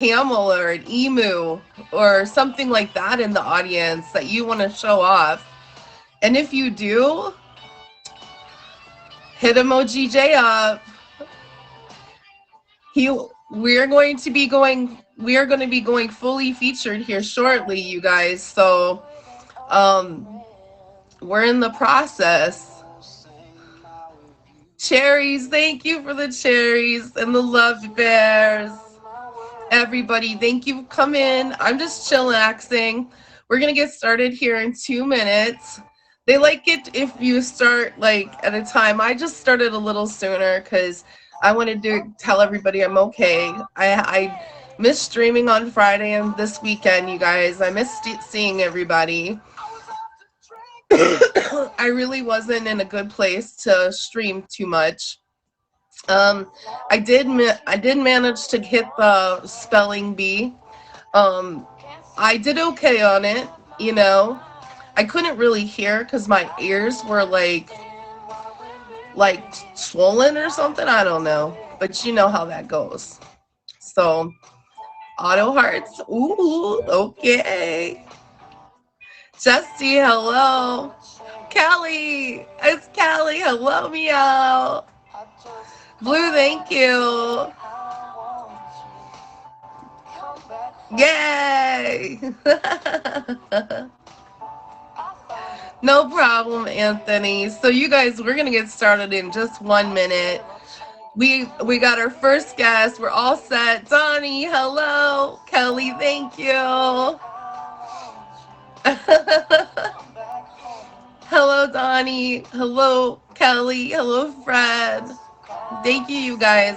camel or an emu or something like that in the audience that you want to show off. And if you do, hit Emoji J up. He we are going to be going fully featured here shortly, you guys. So we're in the process. Cherries, thank you for the cherries and the love bears. Everybody, thank you for coming. I'm just chillaxing. We're gonna get started here in 2 minutes. They like it if you start like at a time. I just started a little sooner because I wanted to tell everybody I'm okay. I missed streaming on Friday and this weekend, you guys. I missed seeing everybody. I really wasn't in a good place to stream too much. I did manage to hit the spelling bee. I did okay on it, you know. I couldn't really hear because my ears were like swollen or something. I don't know, but you know how that goes. So auto hearts. Ooh, okay. Justy, hello. Kelly, it's Kelly. Hello, meow. Blue, thank you. Yay! No problem, Anthony. So you guys, we're gonna get started in just 1 minute. We got our first guest. We're all set. Donnie, hello. Kelly, thank you. Hello, Donnie. Hello, Kelly. Hello, Fred. Thank you, you guys.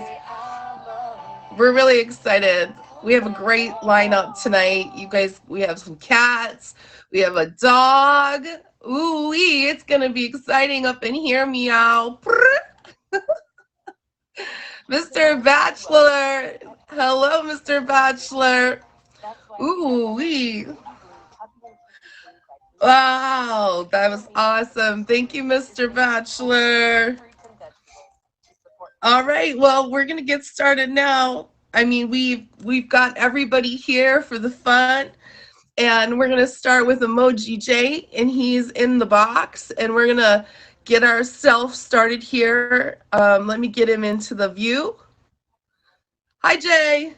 We're really excited. We have a great lineup tonight. You guys, we have some cats. We have a dog. Ooh, it's going to be exciting up in here, meow. Mr. Bachelor. Hello, Mr. Bachelor. Ooh, wow, that was awesome. Thank you, Mr. Bachelor. All right, well, we're gonna get started now. I mean, we've got everybody here for the fun, and we're gonna start with Emoji J, and he's in the box, and we're gonna get ourselves started here. Let me get him into the view. Hi, Jay.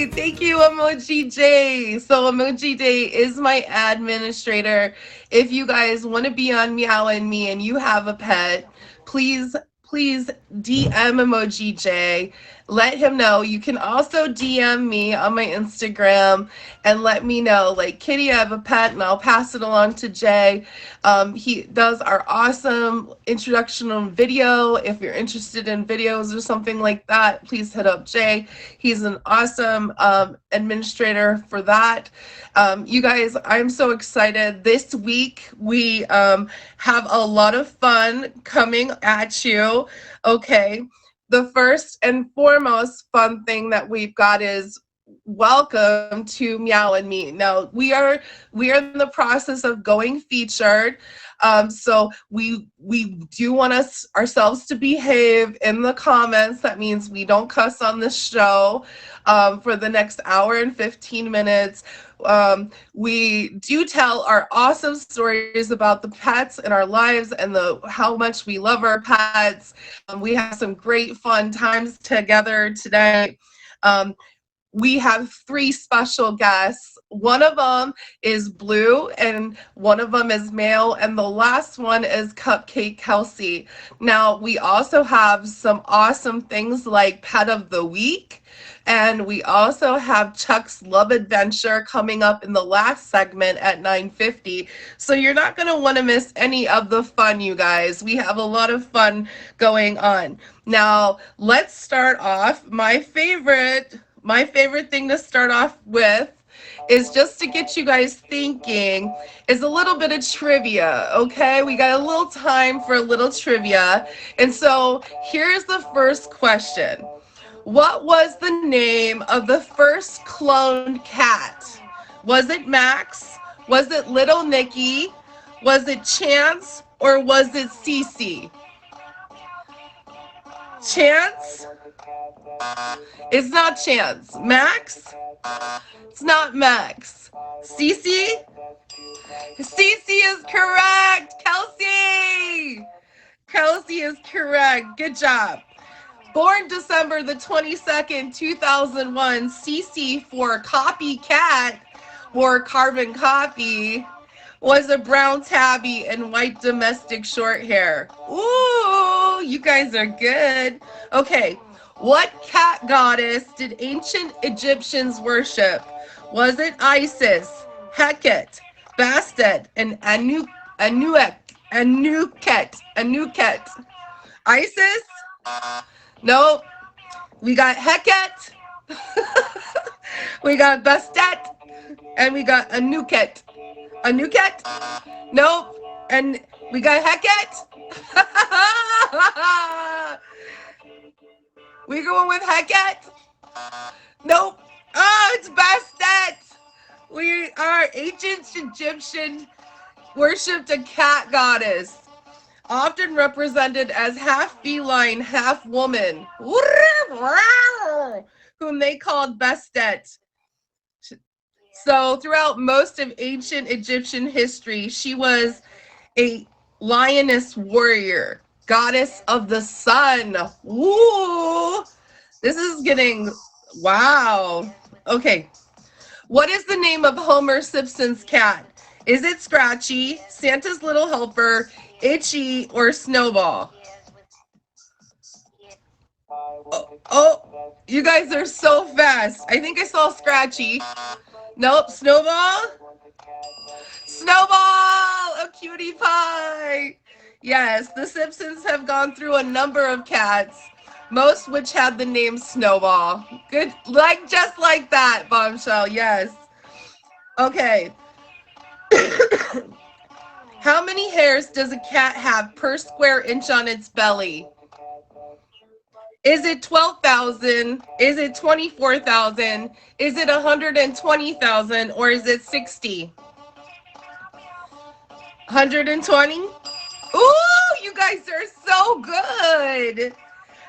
Thank you, Emoji J. So Emoji J is my administrator. If you guys want to be on Meow and Me and you have a pet, please DM Emoji J. Let him know. You can also DM me on my Instagram and let me know, like, Kitty, I have a pet, and I'll pass it along to Jay. He does our awesome introduction video. If you're interested in videos or something like that, please hit up Jay. He's an awesome administrator for that. You guys, I'm so excited. This week we have a lot of fun coming at you. Okay. The first and foremost fun thing that we've got is welcome to Meow and Me. Now we are in the process of going featured. So we do want us ourselves to behave in the comments. That means we don't cuss on the show for the next hour and 15 minutes. We do tell our awesome stories about the pets in our lives and the how much we love our pets. We have some great fun times together today. Um, we have three special guests. One of them is Blue, and one of them is Male, and the last one is Cupcake Kelsey. Now, we also have some awesome things like Pet of the Week, and we also have Chuck's Love Adventure coming up in the last segment at 9:50. So you're not going to want to miss any of the fun, you guys. We have a lot of fun going on. Now, let's start off. My favorite thing to start off with is just to get you guys thinking is a little bit of trivia, okay? We got a little time for a little trivia. And so here's the first question. What was the name of the first cloned cat? Was it Max? Was it Little Nicky? Was it Chance? Or was it Cece? Chance? It's not Chance. Max? It's not Max. Cece? Cece is correct. Kelsey! Kelsey is correct. Good job. Born December the 22nd, 2001, Cece for Copycat or Carbon Copy was a brown tabby and white domestic short hair. Ooh, you guys are good. Okay, what cat goddess did ancient Egyptians worship? Was it Isis, Heket, Bastet, and Anuket? Isis? Nope. We got Heket, we got Bastet, and we got Anuket. Anuket? Nope. And we got Heket. We going with Heket? Nope. Oh, it's Bastet. We are ancient Egyptian worshipped a cat goddess, often represented as half feline, half woman, whom they called Bastet. So throughout most of ancient Egyptian history, she was a lioness warrior, goddess of the sun. Ooh, this is getting, wow. Okay, what is the name of Homer Simpson's cat? Is it Scratchy, Santa's Little Helper, Itchy, or Snowball? Oh, you guys are so fast. I think I saw Scratchy. Nope, Snowball? Snowball! A cutie pie! Yes, the Simpsons have gone through a number of cats, most which had the name Snowball. Good, like just like that, Bombshell, yes. Okay. How many hairs does a cat have per square inch on its belly? Is it 12,000? Is it 24,000? Is it 120,000? Or is it 60? 120? Ooh, you guys are so good.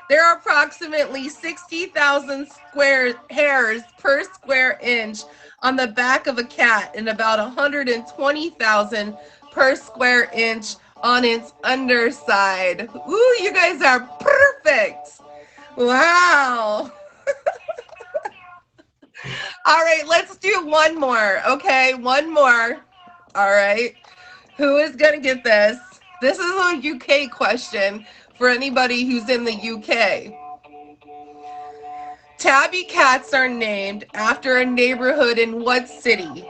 There are approximately 60,000 square hairs per square inch on the back of a cat and about 120,000 per square inch on its underside. Ooh, you guys are perfect. Wow. All right, let's do one more. Okay, one more. All right. Who is going to get this? This is a UK question for anybody who's in the UK. Tabby cats are named after a neighborhood in what city?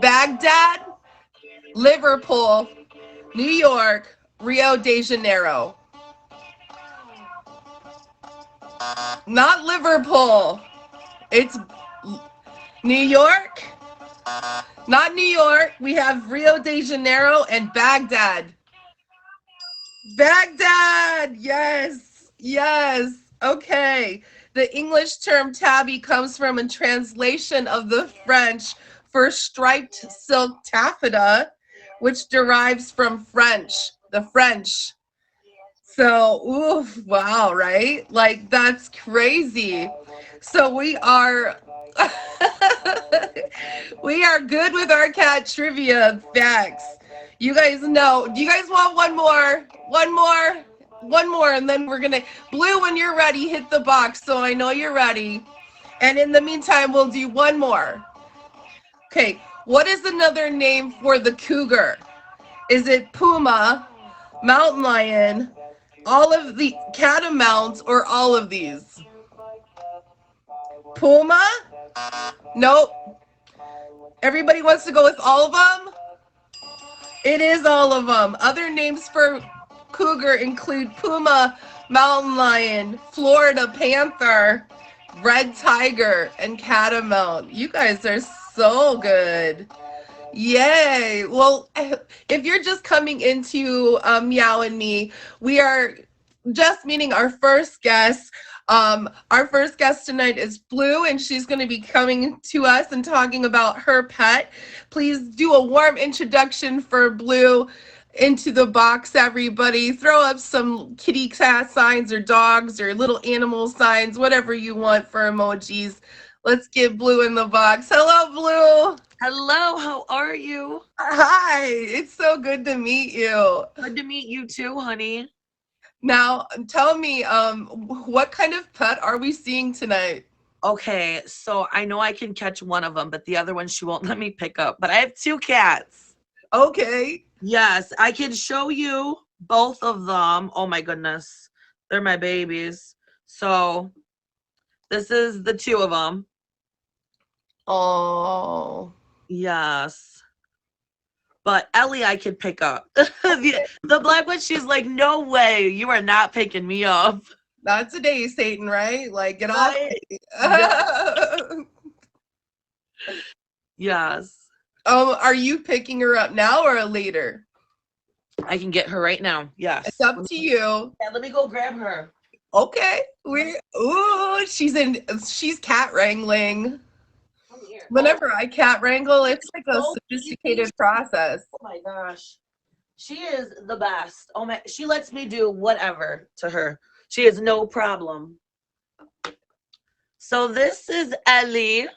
Baghdad, Liverpool, New York, Rio de Janeiro. Not Liverpool. It's New York. Not New York. We have Rio de Janeiro and Baghdad. Baghdad. Yes. Yes. Okay. The English term tabby comes from a translation of the French for striped silk taffeta, which derives from the French. So, oof, wow, right? Like, that's crazy. So, we are. We are good with our cat trivia facts. You guys know. Do you guys want one more? One more? One more, and then we're gonna. Blue, when you're ready, hit the box so I know you're ready. And in the meantime, we'll do one more. Okay, what is another name for the cougar? Is it puma, mountain lion, all of the catamounts, or all of these? Puma? Nope. Everybody wants to go with all of them? It is all of them. Other names for cougar include puma, mountain lion, Florida panther, red tiger, and catamount. You guys are so good. Yay. Well, if you're just coming into Meow and Me, we are just meeting our first guest. Our first guest tonight is Blue, and she's going to be coming to us and talking about her pet. Please do a warm introduction for Blue into the box, everybody. Throw up some kitty cat signs or dogs or little animal signs, whatever you want for emojis. Let's get Blue in the box. Hello, Blue. Hello, how are you? Hi, it's so good to meet you. Good to meet you too, honey. Now, tell me, what kind of pet are we seeing tonight? Okay, so I know I can catch one of them, but the other one she won't let me pick up. But I have two cats. Okay. Yes, I can show you both of them. Oh my goodness, they're my babies. So this is the two of them. Oh, Yes. But Ellie, I could pick up. The black one, she's like, no way, you are not picking me up. not today, Satan, right? Like, get off Right? me. Yes. Yes. Are you picking her up now or later? I can get her right now. It's Yes. up to you. Yeah, let me go grab her. Okay. She's cat wrangling. Come here. Whenever I cat wrangle, it's like a So easy. sophisticated process. Oh my gosh. She is the best. Oh my, she lets me do whatever to her. She has no problem. So this is Ellie.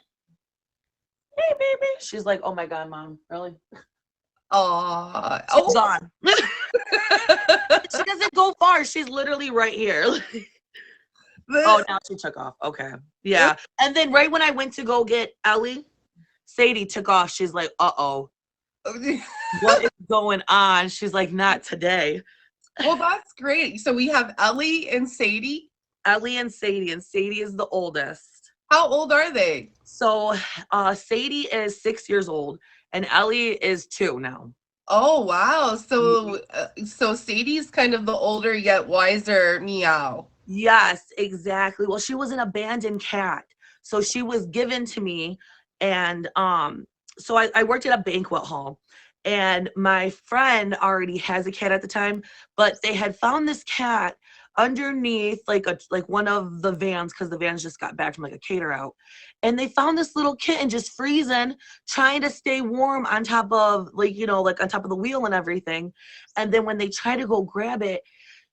Hey, baby. She's like, oh my God, mom. Really? Aw. She's Oh. on. She doesn't go far. She's literally right here. Oh, now she took off. Okay. Yeah. And then right when I went to go get Ellie, Sadie took off. She's like, uh-oh. What is going on? She's like, not today. Well, that's great. So we have Ellie and Sadie. Ellie and Sadie is the oldest. How old are they? So Sadie is 6 years old and Ellie is 2 now. Oh, wow. So Sadie's kind of the older yet wiser Meow. Yes, exactly. Well, she was an abandoned cat. So she was given to me and so I worked at a banquet hall and my friend already has a cat at the time, but they had found this cat underneath like one of the vans because the vans just got back from like a cater out, and they found this little kitten just freezing trying to stay warm on top of like on top of the wheel and everything. And then when they tried to go grab it,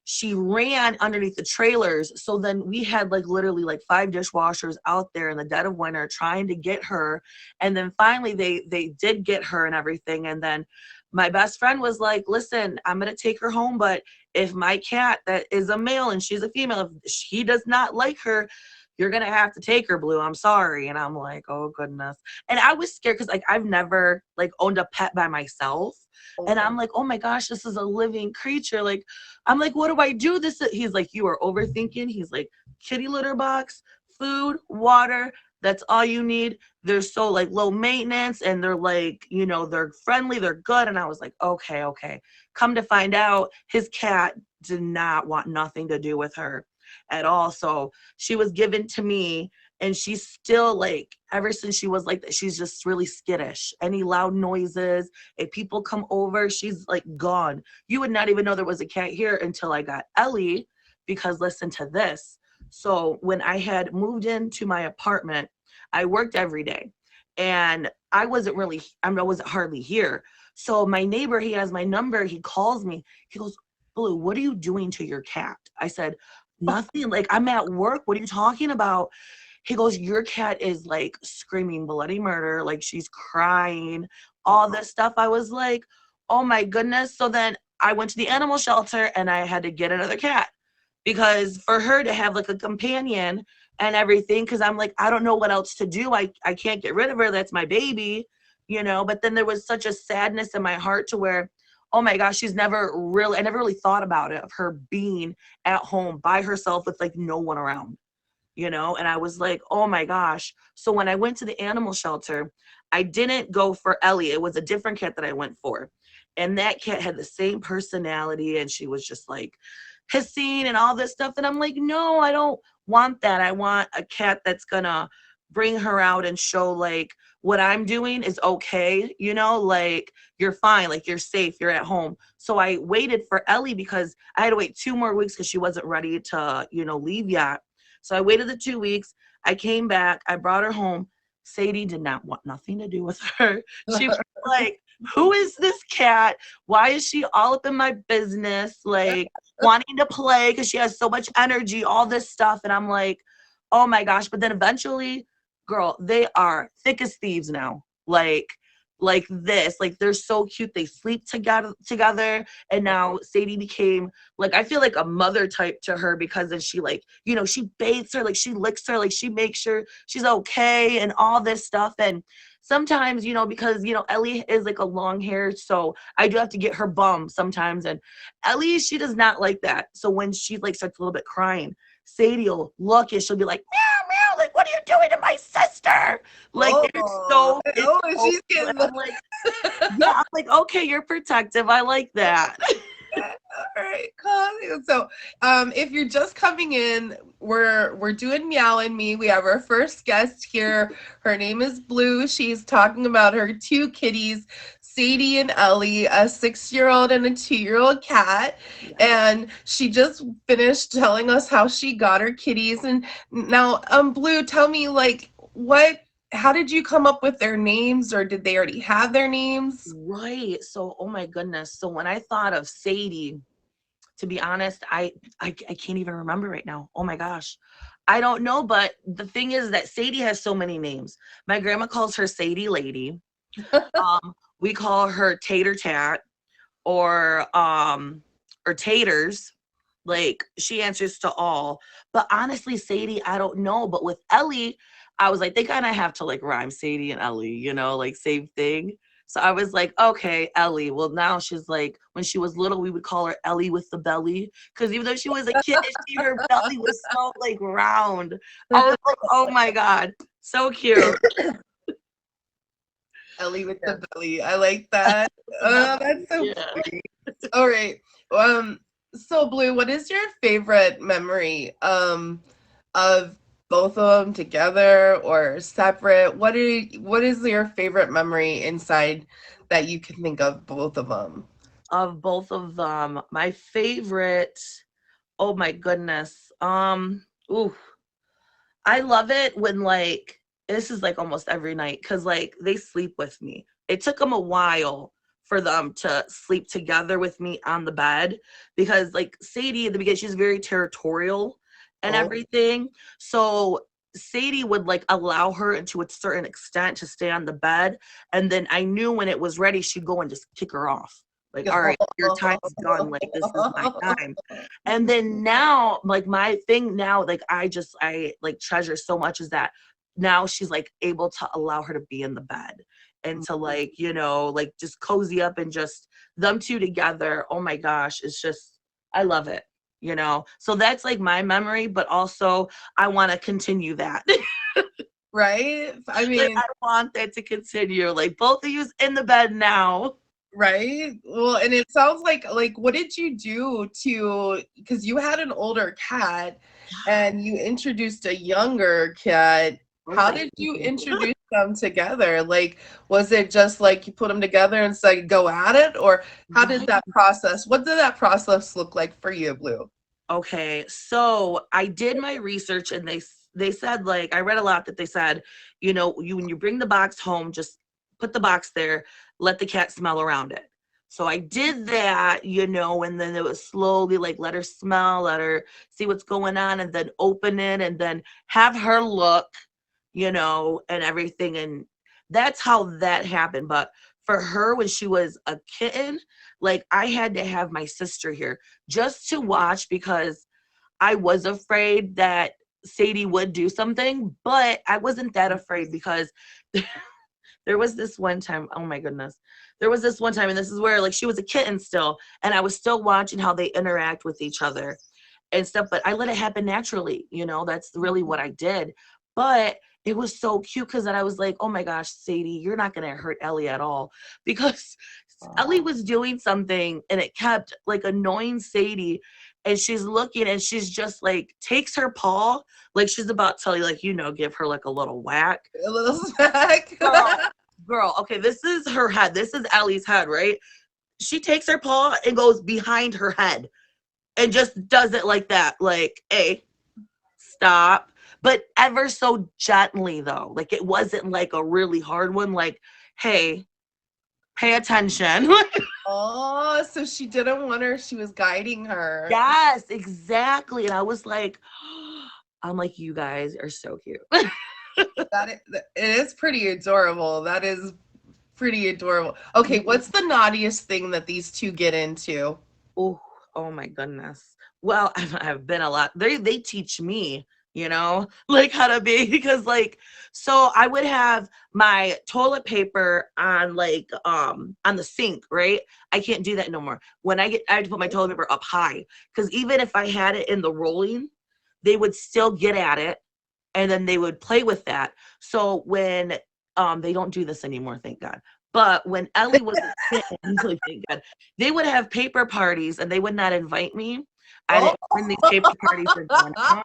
she ran underneath the trailers. So then we had like literally like 5 dishwashers out there in the dead of winter trying to get her. And then finally they did get her and everything. And then my best friend was like, listen, I'm going to take her home. But if my cat that is a male and she's a female, if she does not like her, you're going to have to take her, Blue. I'm sorry. And I'm like, oh goodness. And I was scared because like I've never like owned a pet by myself. And I'm like, oh my gosh, this is a living creature. Like, I'm like, what do I do? He's like, you are overthinking. He's like, kitty litter box, food, water. That's all you need. They're so like low maintenance and they're like, they're friendly, they're good. And I was like, okay. Come to find out, his cat did not want nothing to do with her at all. So she was given to me. And she's still like, ever since she was like that, she's just really skittish. Any loud noises, if people come over, she's like gone. You would not even know there was a cat here until I got Ellie, because listen to this. So when I had moved into my apartment, I worked every day, and I wasn't hardly here. So my neighbor, he has my number. He calls me. He goes, Blue, what are you doing to your cat? I said, nothing. Like, I'm at work. What are you talking about? He goes, your cat is like screaming bloody murder. Like, she's crying, all this stuff. I was like, oh my goodness. So then I went to the animal shelter and I had to get another cat because for her to have like a companion and everything, because I'm like, I don't know what else to do. I can't get rid of her. That's my baby, you know. But then there was such a sadness in my heart to where, oh my gosh, I never really thought about it, of her being at home by herself with like no one around, you know. And I was like, oh my gosh. So when I went to the animal shelter, I didn't go for Ellie. It was a different cat that I went for. And that cat had the same personality, and she was just like hissing and all this stuff. And I'm like, no, I don't want that. I want a cat that's gonna bring her out and show like what I'm doing is okay, you know, like you're fine, like you're safe, you're at home. So I waited for Ellie because I had to wait 2 more weeks because she wasn't ready to, you know, leave yet. So I waited the 2 weeks. I came back, I brought her home. Sadie did not want nothing to do with her. She was like, who is this cat? Why is she all up in my business? Like, wanting to play because she has so much energy, all this stuff. And I'm like, oh my gosh. But then eventually, girl, they are thick as thieves now. Like this. Like, they're so cute. They sleep together. And now Sadie became like, I feel like a mother type to her because then she, like, you know, she bathes her, like she licks her, like she makes sure she's okay and all this stuff. And sometimes, you know, because, you know, Ellie is like a long hair, so I do have to get her bum sometimes. And Ellie, she does not like that. So when she like starts a little bit crying, Sadie will look and she'll be like, meow, meow, like, what are you doing to my sister? Like, Oh, it's oh, so she's cute. getting And I'm like, yeah, I'm like, okay, you're protective. I like that. all right, cool. So, if you're just coming in, we're doing Meow and Me. We have our first guest here. Her name is Blue. She's talking about her two kitties, Sadie and Ellie, a 6-year-old and a 2-year-old cat. And she just finished telling us how she got her kitties. And now, Blue, tell me, like, how did you come up with their names, or did they already have their names? Right. So, oh my goodness. So when I thought of Sadie, to be honest, I can't even remember right now. Oh my gosh. I don't know, but the thing is that Sadie has so many names. My grandma calls her Sadie Lady. We call her Tater Tat, or Taters. Like, she answers to all. But honestly, Sadie, I don't know. But with Ellie, I was like, they kind of have to like rhyme, Sadie and Ellie, you know, like same thing. So I was like, okay, Ellie. Well, now she's like, when she was little, we would call her Ellie with the belly. Because even though she was a kid, her belly was so like round. I was like, oh my God, so cute. Ellie with Yeah. the belly. I like that. Oh, that's so Yeah. funny. All right. So Blue, what is your favorite memory of both of them together or separate? What is your favorite memory inside that you can think of both of them? Of both of them, my favorite, oh my goodness. Ooh, I love it when like this is like almost every night because like they sleep with me. It took them a while for them to sleep together with me on the bed because like Sadie at the beginning, she's very territorial and Oh, everything. So Sadie would like allow her to a certain extent to stay on the bed. And then I knew when it was ready, she'd go and just kick her off. Like, all right, your time's done. Like, this is my time. And then now, like my thing now, like I like treasure so much is that now she's like able to allow her to be in the bed and to like, you know, like just cozy up and just them two together. Oh my gosh, it's just I love it, you know. So that's like my memory, but also I want to continue that. right? I Like mean, I want that to continue. Like both of you's in the bed now. right? Well, and it sounds like what did you do to, because you had an older cat and you introduced a younger cat. How Okay. did you introduce them together? Like, was it just like you put them together and said go at it, or how did Right. that process? What did that process look like for you, Blue? Okay, so I did my research, and they said, like, I read a lot that they said, you when you bring the box home, just put the box there, let the cat smell around it. So I did that, and then it was slowly like let her smell, let her see what's going on, and then open it, and then have her look, and everything. And that's how that happened. But for her, when she was a kitten, like, I had to have my sister here just to watch, because I was afraid that Sadie would do something, but I wasn't that afraid because there was this one time, oh my goodness. There was this one time, and this is where, like, she was a kitten still, and I was still watching how they interact with each other and stuff, but I let it happen naturally. That's really what I did. But it was so cute, because then I was like, oh my gosh, Sadie, you're not going to hurt Ellie at all. Because Ellie was doing something, and it kept like annoying Sadie. And she's looking, and she's just like takes her paw, like she's about to, like, give her like a little whack. A little smack. Girl, okay, this is her head. This is Ellie's head, right? She takes her paw and goes behind her head and just does it like that, like, hey, stop. But ever so gently, though. Like, it wasn't like a really hard one, like, hey, pay attention. Oh, so she didn't want her. She was guiding her. Yes, exactly. And I was like, I'm like, you guys are so cute. It is pretty adorable. That is pretty adorable. Okay, what's the naughtiest thing that these two get into? Oh, oh my goodness. Well, I've been a lot. They teach me, like, how to be, because, like, so I would have my toilet paper on, like, on the sink, right? I can't do that no more. I had to put my toilet paper up high, because even if I had it in the rolling, they would still get at it, and then they would play with that. So when they don't do this anymore, thank God. But when Ellie was a kitten, like, thank God, they would have paper parties, and they would not invite me. I Oh. didn't know when these paper parties were going on,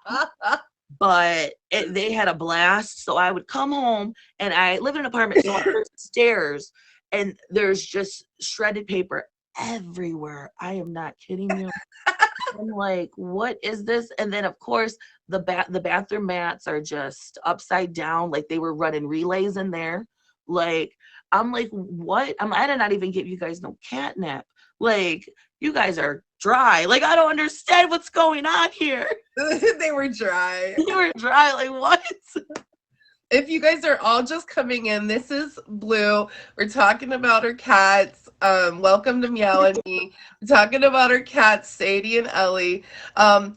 but they had a blast. So I would come home, and I live in an apartment, so there's stairs, and there's just shredded paper everywhere. I am not kidding you. I'm like, what is this? And then, of course, the bathroom mats are just upside down, like they were running relays in there. Like, I'm like, what? I did not even give you guys no catnip. Like, you guys are dry. Like, I don't understand what's going on here. They were dry. You were dry. Like, what? If you guys are all just coming in, this is Blue. We're talking about her cats. Welcome to Meow and Me. We're talking about her cats, Sadie and Ellie. Um,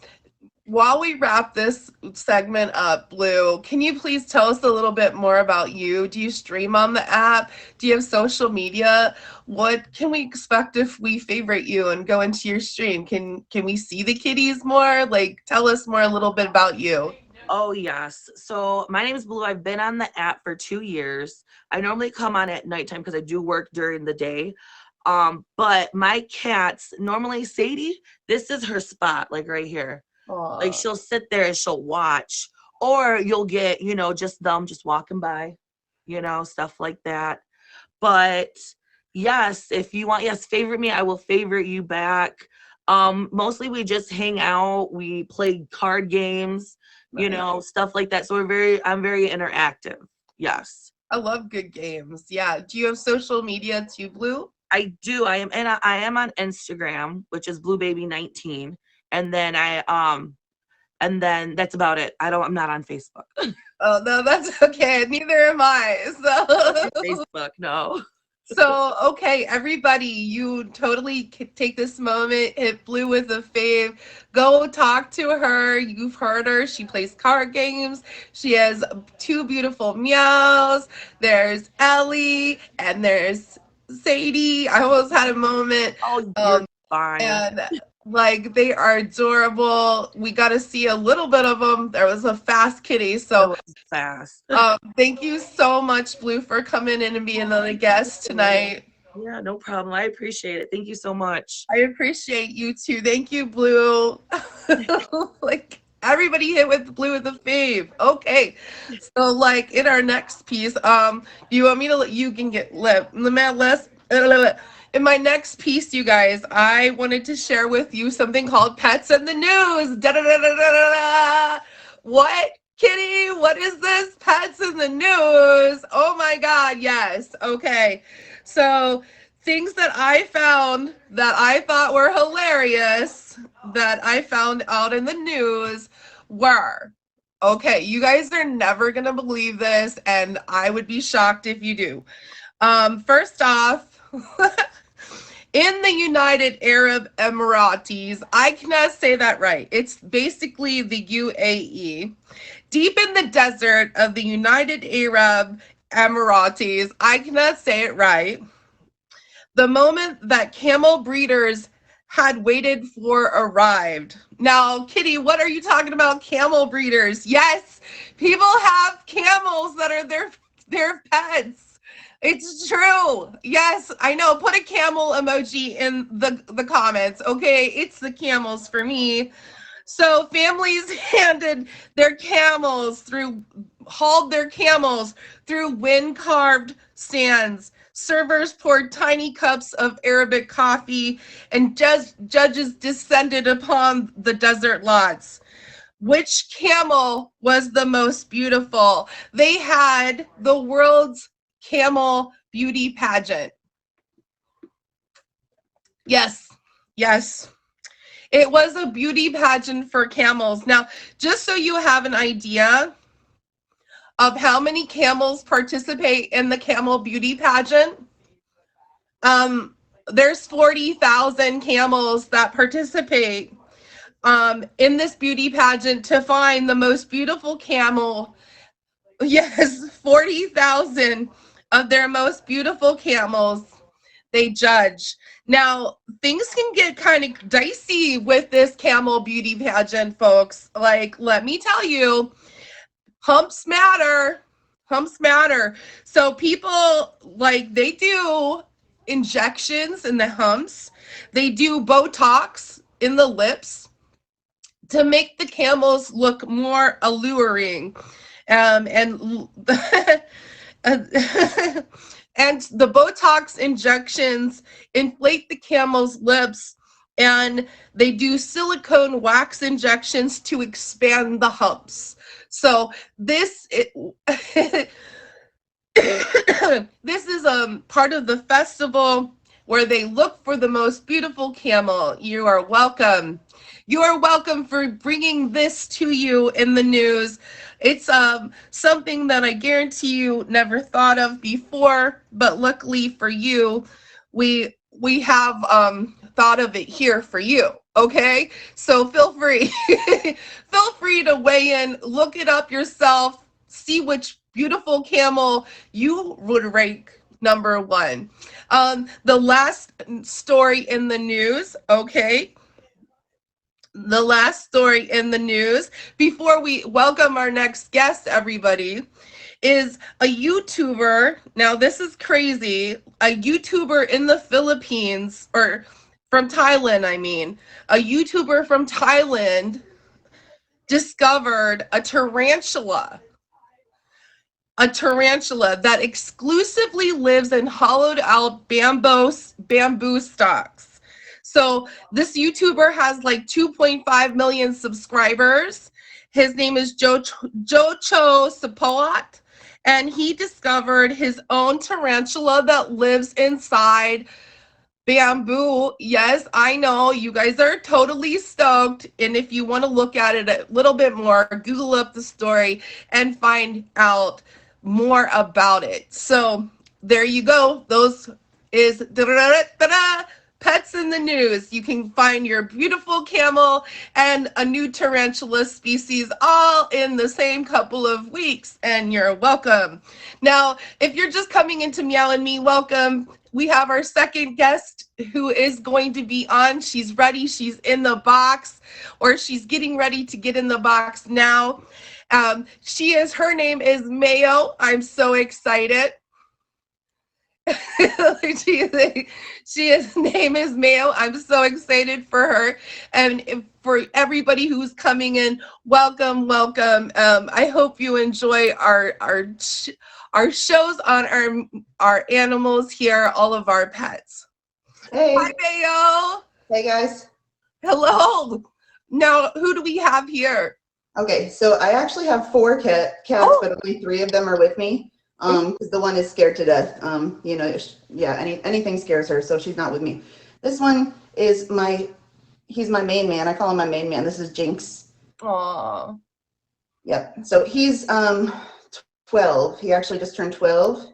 while we wrap this segment up, Blue, can you please tell us a little bit more about you? Do you stream on the app? Do you have social media? What can we expect if we favorite you and go into your stream? Can we see the kitties more? Like, tell us more a little bit about you. Oh, yes. So my name is Blue. I've been on the app for 2 years. I normally come on at nighttime because I do work during the day. But my cats, normally Sadie, this is her spot, like right here. Like, Aw. she'll sit there and she'll watch, or you'll get, just them just walking by, stuff like that. But yes, if you want, yes, favorite me, I will favorite you back. Mostly we just hang out, we play card games, Nice. stuff like that. So I'm very interactive. Yes. I love good games. Yeah. Do you have social media too, Blue? I do. I am on Instagram, which is bluebaby19. And then and then that's about it. I'm not on Facebook. Oh no, that's okay. Neither am I. Facebook, no. So okay, everybody, you totally take this moment, hit Blue with a fave, go talk to her. You've heard her. She plays card games. She has two beautiful meows. There's Ellie and there's Sadie. I almost had a moment. Oh, you're fine. And like they are adorable. We got to see a little bit of them. There was a fast kitty. That So was fast. thank you so much, Blue, for coming in and being a guest tonight. Yeah, no problem. I appreciate it. Thank you so much. I appreciate you too. Thank you, Blue. Like everybody hit with Blue with the fave. Okay. So like in our next piece, you want me to let you can get lip the man less in my next piece, you guys, I wanted to share with you something called Pets in the News. Da da da da da da. What, Kitty? What is this? Pets in the news. Oh my God, yes. Okay. So, things that I found that I thought were hilarious that I found out in the news were, okay, you guys are never going to believe this, and I would be shocked if you do. First off, in the United Arab Emirates, I cannot say that right. It's basically the UAE. Deep in the desert of the United Arab Emirates, I cannot say it right. The moment that camel breeders had waited for arrived. Now, Kitty, what are you talking about? Camel breeders? Yes, people have camels that are their pets. It's true. Yes, I know. Put a camel emoji in the comments. Okay, it's the camels for me. So families hauled their camels through wind-carved sands. Servers poured tiny cups of Arabic coffee, and judges descended upon the desert lots. Which camel was the most beautiful? They had the world's camel beauty pageant. Yes, yes. It was a beauty pageant for camels. Now, just so you have an idea of how many camels participate in the camel beauty pageant, there's 40,000 camels that participate in this beauty pageant to find the most beautiful camel. Yes, 40,000 of their most beautiful camels they judge. Now, things can get kind of dicey with this camel beauty pageant, folks. Like, let me tell you, humps matter. Humps matter. So people, like, they do injections in the humps. They do Botox in the lips to make the camels look more alluring. And and the Botox injections inflate the camel's lips, and they do silicone wax injections to expand the humps. So this is part of the festival where they look for the most beautiful camel. You are welcome. You are welcome for bringing this to you in the news. It's something that I guarantee you never thought of before, but luckily for you, we have thought of it here for you. Okay, so feel free, feel free to weigh in, look it up yourself, see which beautiful camel you would rank number one. The last story in the news, okay, the last story in the news before we welcome our next guest, everybody, is a YouTuber. Now, this is crazy. A YouTuber in the Philippines, or from Thailand, I mean, a YouTuber from Thailand discovered a tarantula that exclusively lives in hollowed out bamboo stalks. So this YouTuber has like 2.5 million subscribers. His name is Jocho Sapoat, and he discovered his own tarantula that lives inside bamboo. Yes, I know you guys are totally stoked. And if you want to look at it a little bit more, Google up the story and find out more about it. So there you go. Those is pets in the news. You can find your beautiful camel and a new tarantula species all in the same couple of weeks, and you're welcome. Now, if you're just coming into Meow and Me, welcome. We have our second guest who is going to be on. She's ready. She's in the box, or she's getting ready to get in the box now. Her name is MEOW. I'm so excited. His name is MEOW. I'm so excited for her, and for everybody who's coming in. Welcome, welcome. I hope you enjoy our shows on our animals here, all of our pets. Hi, Hey, Mayo. hey guys. Hello. Now, who do we have here? Okay, so I actually have four cats, Oh, but only three of them are with me. Because the one is scared to death. Yeah, anything scares her, so she's not with me. This one is he's my main man. I call him my main man. This is Jinx. aw. Yep. So he's 12. He actually just turned 12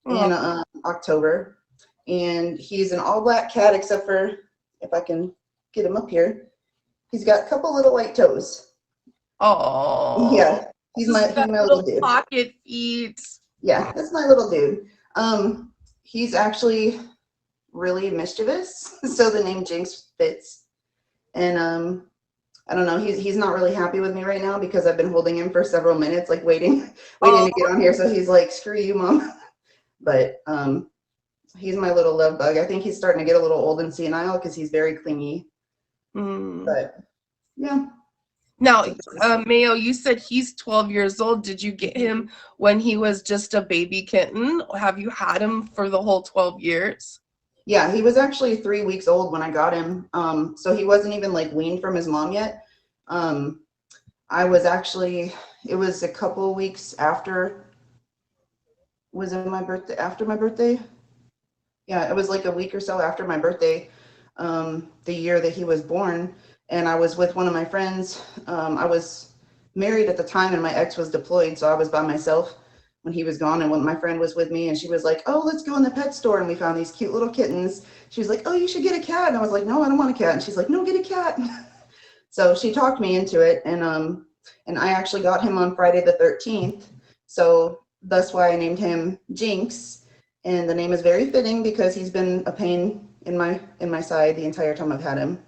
in Aw. October, and he's an all black cat except for if I can get him up here. He's got a couple little white toes. Aw. Yeah, Just he's got my little little dude. pocket feet. Yeah, that's my little dude. He's actually really mischievous, so the name Jinx fits. And I don't know, he's not really happy with me right now because I've been holding him for several minutes, like waiting Oh, to get on here. So he's like, "Screw you, mom." But he's my little love bug. I think he's starting to get a little old and senile because he's very clingy. mm. But yeah. Now, So this is- Mayo, you said he's 12 years old. Did you get him when he was just a baby kitten? Have you had him for the whole 12 years? Yeah, he was actually 3 weeks old when I got him. So he wasn't even like weaned from his mom yet. Um, I was actually, it was a couple weeks after, was it my birthday, after my birthday? Yeah, it was like a week or so after my birthday, the year that he was born. And I was with one of my friends. I was married at the time and my ex was deployed. So I was by myself when he was gone. And when my friend was with me and she was like, "Oh, let's go in the pet store." And we found these cute little kittens. She was like, "Oh, you should get a cat." And I was like, "No, I don't want a cat." And she's like, "No, get a cat." So she talked me into it, and I actually got him on Friday the 13th. So that's why I named him Jinx, and the name is very fitting because he's been a pain in my side the entire time I've had him.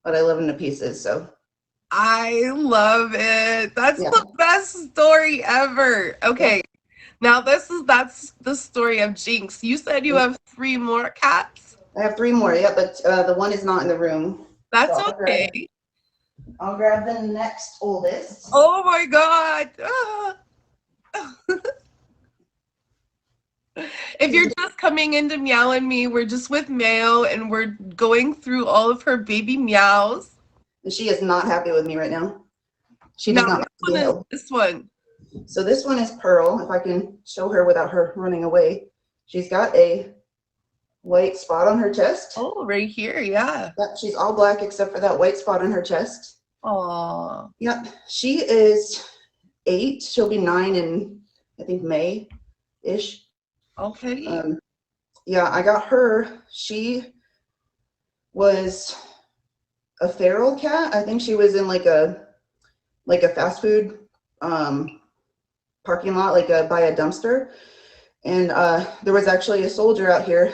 But I love him to pieces. So I love it. That's yeah, the best story ever. yep. Okay, now that's the story of Jinx. You said you Yep. have three more cats. I have three more. Yeah, but the one is not in the room. So That's okay. I'll grab the next oldest. Oh my god. Ah. If She's you're just coming into Meow and Me, we're just with Mayo and we're going through all of her baby meows. she is not happy with me right now. She Now, does not which like to one be is held. this one? So this one is Pearl. If I can show her without her running away, she's got a white spot on her chest. Oh, right here, yeah. Yep, she's all black except for that white spot on her chest. Aw. Yep, she is 8. She'll be 9 in I think May-ish. Okay. Um, yeah, I got her. She was a feral cat. I think she was in like a fast food um, parking lot, by a dumpster. And there was actually a soldier out here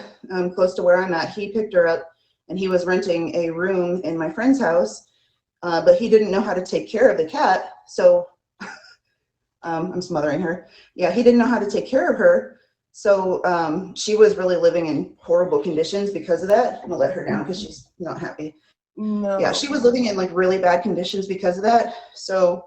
close to where I'm at. He picked her up and he was renting a room in my friend's house, but he didn't know how to take care of the cat. So I'm smothering her. Yeah, he didn't know how to take care of her. So she was really living in horrible conditions because of that. I'm gonna let her down because she's not happy. Yeah, No. she was living in like really bad conditions because of that. So,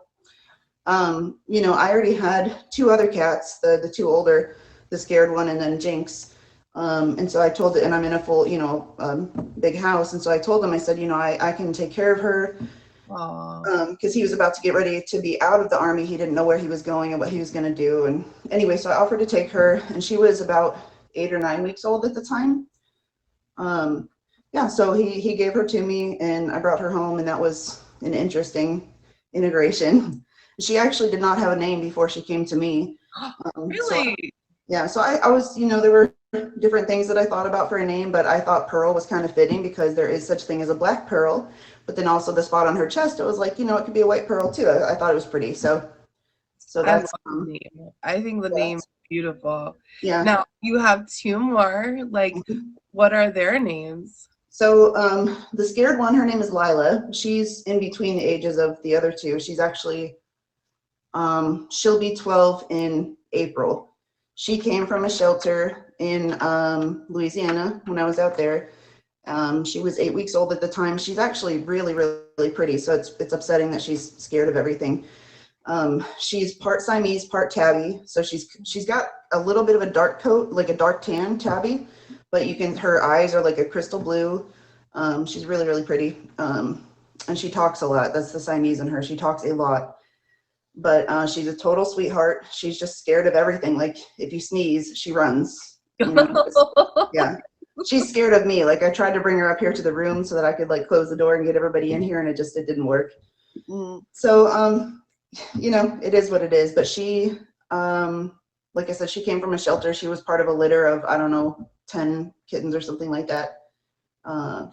I already had two other cats, the two older, the scared one and then Jinx. And so I told it, and I'm in a full, big house. And so I told him, I said, I can take care of her Aw. because he was about to get ready to be out of the army. He didn't know where he was going and what he was going to do. And anyway, so I offered to take her, and she was about 8 or 9 weeks old at the time. Yeah, so he gave her to me, and I brought her home, and that was an interesting integration. She actually did not have a name before she came to me. So Really? yeah, so I was, there were different things that I thought about for a name, but I thought Pearl was kind of fitting because there is such thing as a black pearl, but then also the spot on her chest, it was like, it could be a white pearl too. I thought it was pretty. So I love that's, the name. I think the yeah. name's beautiful. Yeah. Now, you have two more. Like, what are their names? So the scared one, her name is Lila. She's in between the ages of the other two. She's actually, she'll be 12 in April. She came from a shelter in Louisiana when I was out there. She was 8 weeks old at the time. She's actually really, really pretty. So it's upsetting that she's scared of everything. She's part Siamese, part tabby. So she's got a little bit of a dark coat, like a dark tan tabby, but her eyes are like a crystal blue. She's really, really pretty. And she talks a lot. That's the Siamese in her. She talks a lot. But she's a total sweetheart. She's just scared of everything. Like if you sneeze, she runs. Yeah. She's scared of me. Like I tried to bring her up here to the room so that I could like close the door and get everybody in here, and it didn't work. So it is what it is. But she, like I said, she came from a shelter. She was part of a litter of, I don't know, 10 kittens or something like that.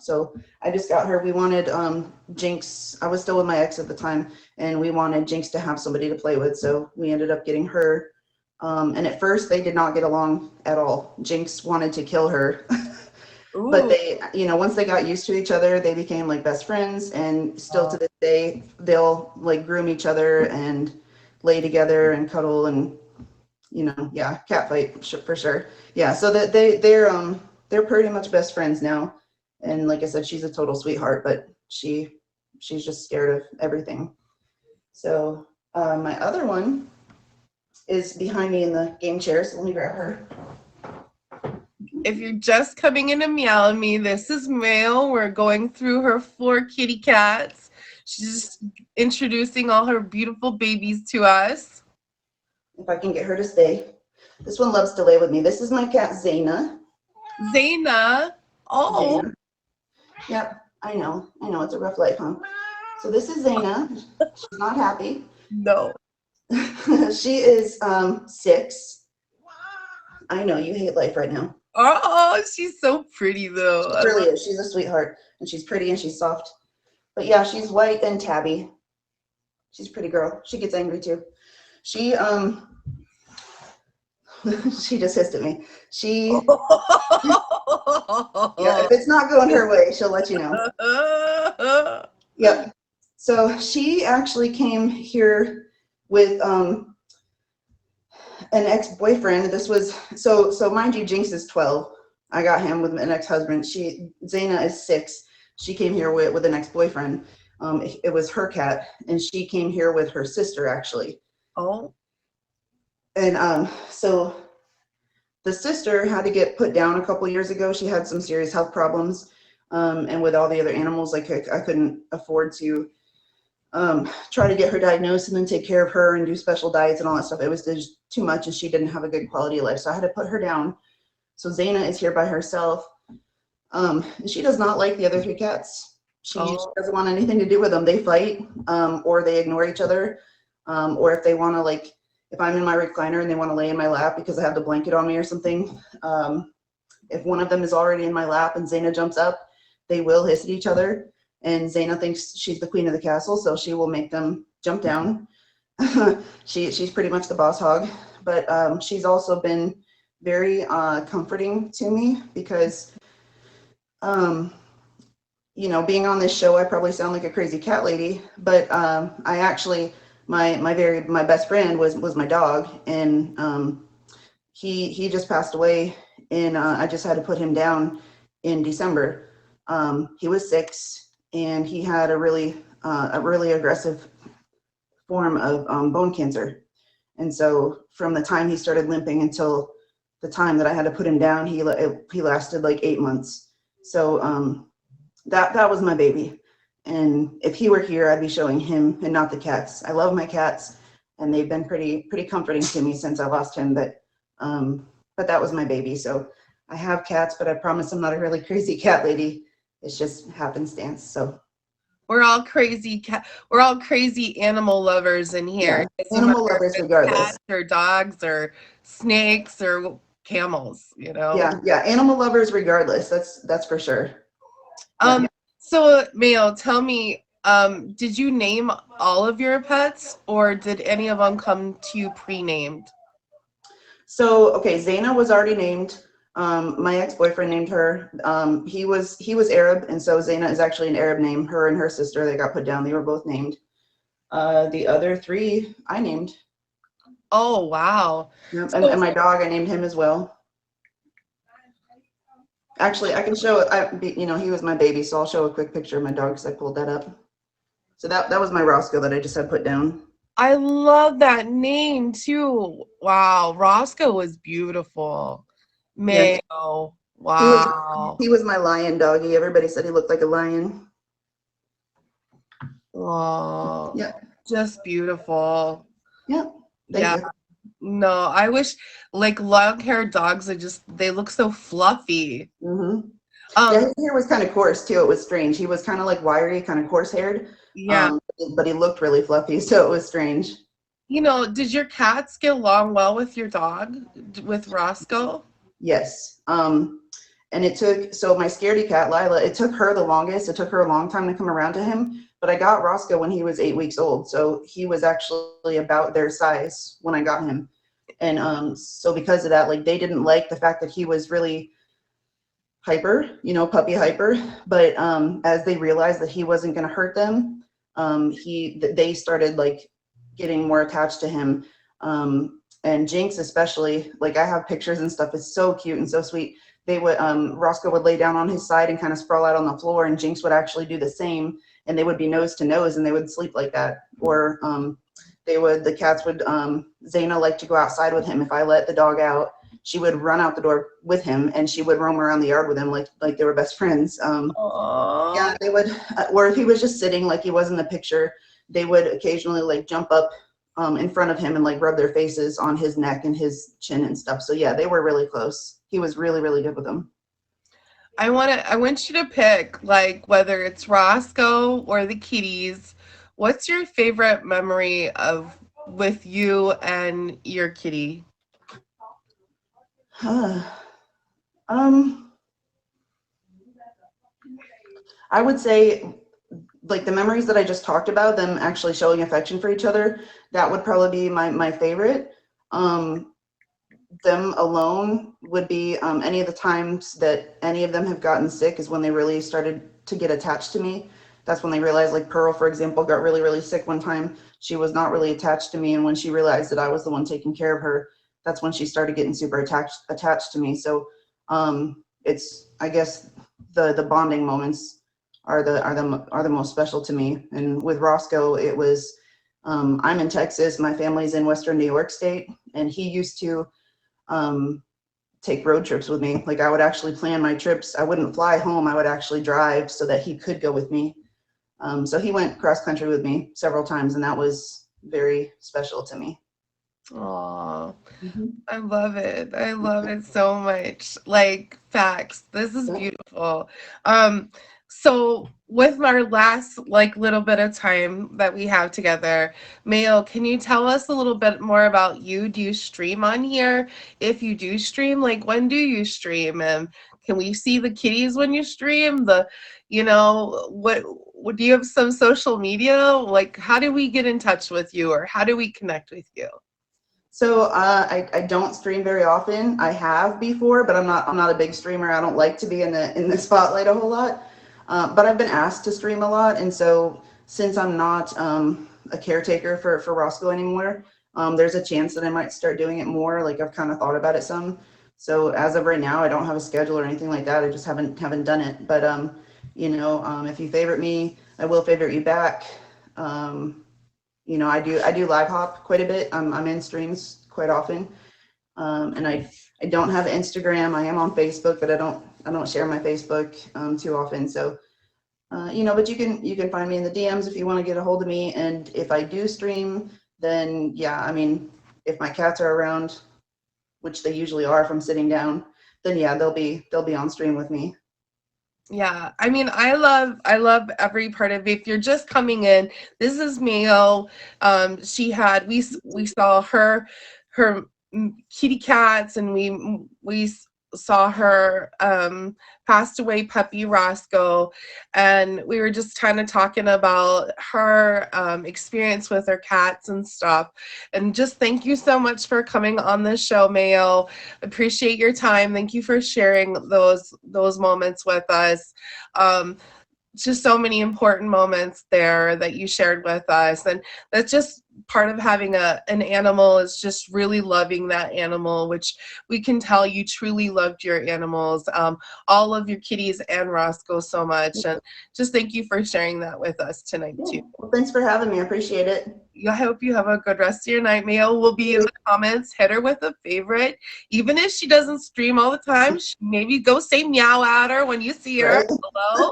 So I just got her. We wanted Jinx. I was still with my ex at the time, and we wanted Jinx to have somebody to play with. So we ended up getting her. And at first they did not get along at all. Jinx wanted to kill her. But they, once they got used to each other, they became like best friends, and still to this day, they'll like groom each other and lay together and cuddle and, cat fight for sure. Yeah. So that they're pretty much best friends now. And like I said, she's a total sweetheart, but she's just scared of everything. So my other one is behind me in the game chair. So let me grab her. If you're just coming in to meow at me, this is MEOW. We're going through her 4 kitty cats. She's just introducing all her beautiful babies to us. If I can get her to stay. This one loves to lay with me. This is my cat, Zaina. Zaina. Oh. Zaina. Yep, I know. It's a rough life, huh? So this is Zaina. She's not happy. No. She is 6. I know, you hate life right now. Oh, she's so pretty though. She really is. She's a sweetheart, and she's pretty and she's soft. But yeah, she's white and tabby. She's a pretty girl. She gets angry too. She she just hissed at me. Yeah, if it's not going her way, she'll let you know. Yep. So she actually came here with an ex-boyfriend. This was so mind you, Jinx is 12. I got him with an ex-husband. Zaina is 6. She came here with an ex-boyfriend. It was her cat, and she came here with her sister actually. Oh. And so the sister had to get put down a couple years ago. She had some serious health problems, and with all the other animals, like I couldn't afford to try to get her diagnosed and then take care of her and do special diets and all that stuff. It was just too much, and she didn't have a good quality of life. So I had to put her down. So Zaina is here by herself. And she does not like the other 3 cats. She doesn't want anything to do with them. They fight, or they ignore each other. Or if they want to, like, if I'm in my recliner and they want to lay in my lap because I have the blanket on me or something, if one of them is already in my lap and Zaina jumps up, they will hiss at each other. And Zaina thinks she's the queen of the castle, so she will make them jump down. She's pretty much the boss hog. But she's also been very comforting to me because, being on this show, I probably sound like a crazy cat lady, but I actually, my best friend was my dog, and he just passed away, and I just had to put him down in December. He was 6. And he had a really aggressive form of bone cancer. And so from the time he started limping until the time that I had to put him down, he lasted like 8 months. So that was my baby. And if he were here, I'd be showing him and not the cats. I love my cats, and they've been pretty comforting to me since I lost him. But that was my baby. So I have cats, but I promise I'm not a really crazy cat lady. It's just happenstance. So we're all crazy animal lovers in here. Yeah, animal lovers regardless. Cats or dogs or snakes or camels, Yeah, animal lovers regardless. That's for sure. So MEOW, tell me, did you name all of your pets, or did any of them come to you pre-named? So okay, Zaina was already named. My ex-boyfriend named her. He was Arab, and so Zaina is actually an Arab name. Her and her sister, they got put down. They were both named. The other 3 I named. Oh, wow. Yep. And my dog, I named him as well. Actually, I can show it. He was my baby, so I'll show a quick picture of my dog because I pulled that up. So that was my Roscoe that I just had put down. I love that name too. Wow, Roscoe was beautiful. MEOW. He was Wow. he was my lion doggy. Everybody said he looked like a lion. Oh, Yeah, just beautiful. yeah. Thank Yeah. you. No, I wish like long-haired dogs are just they look so fluffy. Hmm. Yeah, Um, his hair was kind of coarse too. It was strange. He was kind of like wiry, kind of coarse haired, yeah. but he looked really fluffy, so it was strange. You know, did your cats get along well with your dog, with Roscoe? Yes. And it took, so my scaredy cat, Lila, it took her the longest. It took her a long time to come around to him. But I got Roscoe when he was 8 weeks old. So he was actually about their size when I got him. And so because of that, like they didn't like the fact that he was really hyper, puppy hyper. But as they realized that he wasn't going to hurt them, they started like getting more attached to him. And Jinx especially, like I have pictures and stuff. It's so cute and so sweet. They would Roscoe would lay down on his side and kind of sprawl out on the floor, and Jinx would actually do the same, and they would be nose to nose, and they would sleep like that. Or the cats would Zaina liked to go outside with him. If I let the dog out, she would run out the door with him, and she would roam around the yard with him like they were best friends. Oh, Yeah, they would, or if he was just sitting like he was in the picture, they would occasionally like jump up in front of him and like rub their faces on his neck and his chin and stuff. So yeah, they were really close. He was really, really good with them. I want you to pick like whether it's Roscoe or the kitties. What's your favorite memory of with you and your kitty? um, I would say like the memories that I just talked about, them actually showing affection for each other, that would probably be my favorite. Um, them alone would be any of the times that any of them have gotten sick is when they really started to get attached to me. That's when they realized, like Pearl, for example, got really, really sick one time. She was not really attached to me. And when she realized that I was the one taking care of her, that's when she started getting super attached to me. So it's, I guess, the bonding moments are the most special to me. And with Roscoe, it was, I'm in Texas, my family's in Western New York State, and he used to um, take road trips with me. Like I would actually plan my trips. I wouldn't fly home. I would actually drive so that he could go with me. So he went cross country with me several times, and that was very special to me. Oh, Mhm. I love it. I love it so much. Like facts. This is Yeah. beautiful. Um, so with our last like little bit of time that we have together, Mayo, can you tell us a little bit more about you? Do you stream on here? If you do stream, like when do you stream? And can we see the kitties when you stream? What do you have some social media? Like how do we get in touch with you or how do we connect with you? So I don't stream very often. I have before, but I'm not a big streamer. I don't like to be in the spotlight a whole lot. But I've been asked to stream a lot, and so since I'm not a caretaker for Roscoe anymore, there's a chance that I might start doing it more. Like I've kind of thought about it some. So as of right now, I don't have a schedule or anything like that. I just haven't done it. But if you favorite me, I will favorite you back. Um, I do live hop quite a bit. I'm in streams quite often, and I don't have Instagram. I am on Facebook, but I don't share my Facebook too often. So but you can find me in the DMs if you want to get a hold of me. And if I do stream, then yeah, I mean, if my cats are around, which they usually are if I'm sitting down, then yeah, they'll be on stream with me. Yeah, I mean, I love every part of it. If you're just coming in, this is Mayo. We saw her kitty cats, and saw her passed away puppy Roscoe, and we were just kind of talking about her experience with her cats and stuff. And just thank you so much for coming on this show, Mayo. Appreciate your time. Thank you for sharing those moments with us. Um, just so many important moments there that you shared with us, and that's just part of having an animal, is just really loving that animal, which we can tell you truly loved your animals, all of your kitties and Roscoe, so much. And just thank you for sharing that with us tonight too. Well, thanks for having me. I appreciate it. I hope you have a good rest of your night. MEOW will be in the comments. Hit her with a favorite. Even if she doesn't stream all the time, maybe go say meow at her when you see her. Right. Hello.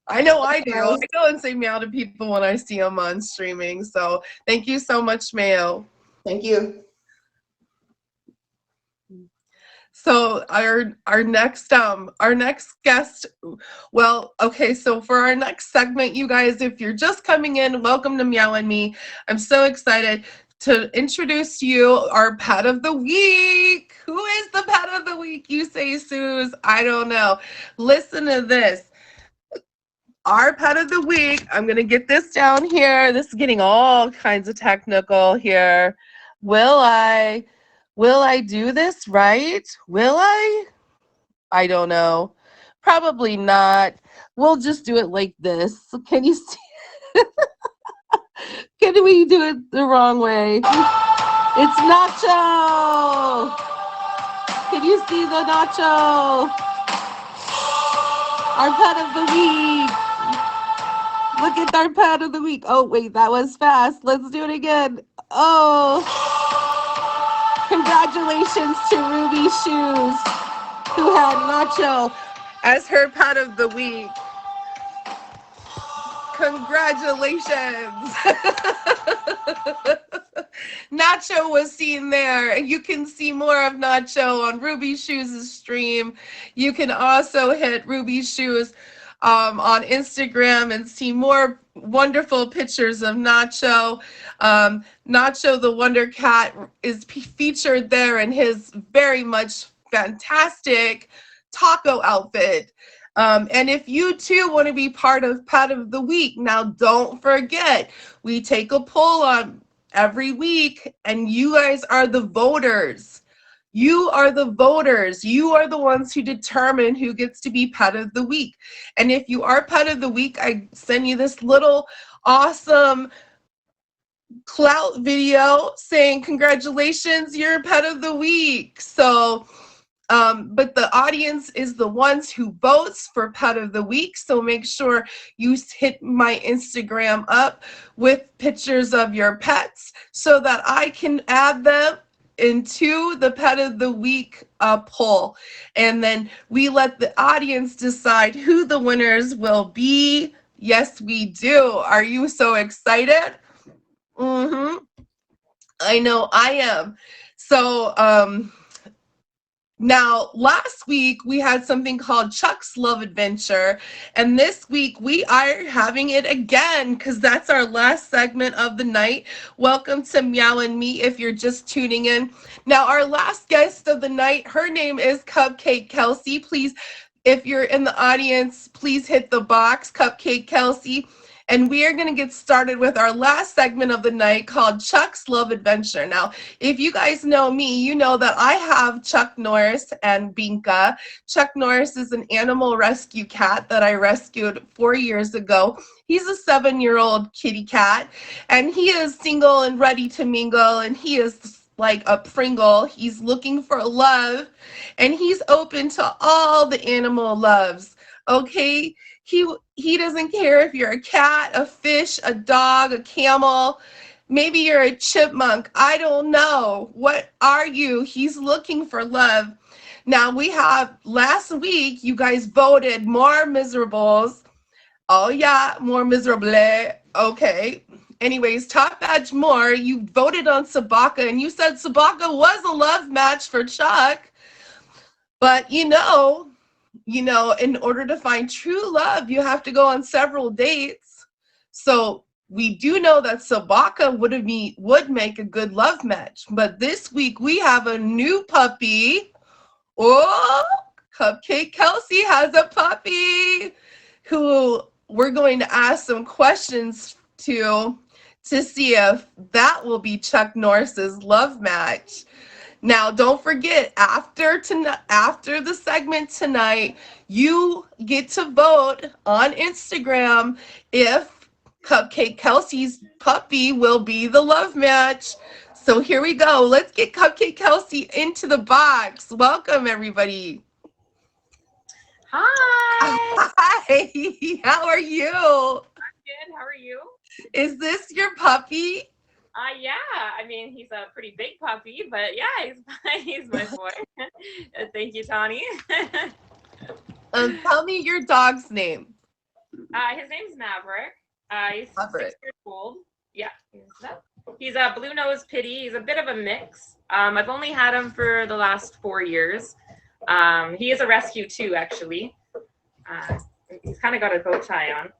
I know I do. I Nice. go and say meow to people when I see them on streaming. So thank you so much, MEOW. Thank you. So our next guest, well, okay, so for our next segment, you guys, if you're just coming in, welcome to Meow and Me. I'm so excited to introduce to you our pet of the week. Who is the pet of the week? You say, Suze. I don't know. Listen to this. Our pet of the week, I'm going to get this down here. This is getting all kinds of technical here. Will I do this right? Will I? I don't know. Probably not. We'll just do it like this. Can you see? Can we do it the wrong way? It's Nacho. Can you see the Nacho? Our pet of the week. Look at our pet of the week. Oh, wait, that was fast. Let's do it again. Oh. Congratulations to Ruby Shoes, who had Nacho as her pet of the week. Congratulations. Nacho was seen there. You can see more of Nacho on Ruby Shoes' stream. You can also hit Ruby Shoes on Instagram and see more wonderful pictures of Nacho. Nacho the Wonder Cat is featured there in his very much fantastic taco outfit. And if you too want to be part of Pet of the Week, now don't forget, we take a poll on every week, and you guys are the voters. You are the voters. You are the ones who determine who gets to be Pet of the Week. And if you are Pet of the Week, I send you this little awesome clout video saying, congratulations, you're Pet of the Week. So, but the audience is the ones who votes for Pet of the Week. So make sure you hit my Instagram up with pictures of your pets so that I can add them into the Pet of the Week poll. And then we let the audience decide who the winners will be. Yes, we do. Are you so excited? I know I am. So, now, last week we had something called Chuck's Love Adventure, and this week we are having it again because that's our last segment of the night. Welcome to Meow and Me if you're just tuning in. Now, our last guest of the night, her name is Cupcake Kelsey. Please, if you're in the audience, please hit the box, Cupcake Kelsey. And we are going to get started with our last segment of the night called Chuck's Love Adventure. Now, if you guys know me, you know that I have Chuck Norris and Binka. Chuck Norris is an animal rescue cat that I rescued 4 years ago. He's a 7-year-old kitty cat, and he is single and ready to mingle, and he is like a Pringle. He's looking for love, and he's open to all the animal loves, okay? He doesn't care if you're a cat, a fish, a dog, a camel, maybe you're a chipmunk. I don't know. What are you? He's looking for love. Now, we have last week, you guys voted more miserables. Oh, yeah, more miserable. Okay. Anyways, Top Badge More, you voted on Sabaka, and you said Sabaka was a love match for Chuck. But, you know, in order to find true love, you have to go on several dates. So we do know that Sabaka would make a good love match. But this week we have a new puppy. Oh, Cupcake Kelsey has a puppy who we're going to ask some questions to see if that will be Chuck Norris's love match. Now, don't forget, after the segment tonight, you get to vote on Instagram if Cupcake Kelsey's puppy will be the love match. So here we go. Let's get Cupcake Kelsey into the box. Welcome, everybody. Hi. Hi, how are you? Good. How are you? Is this your puppy? Yeah. I mean, he's a pretty big puppy, but yeah, he's my boy. Thank you, Tawny. Tell me your dog's name. His name's Maverick. He's Maverick. 6 years old. Yeah. He's a blue nose pitty. He's a bit of a mix. I've only had him for the last 4 years. He is a rescue too, actually. He's kind of got a bow tie on.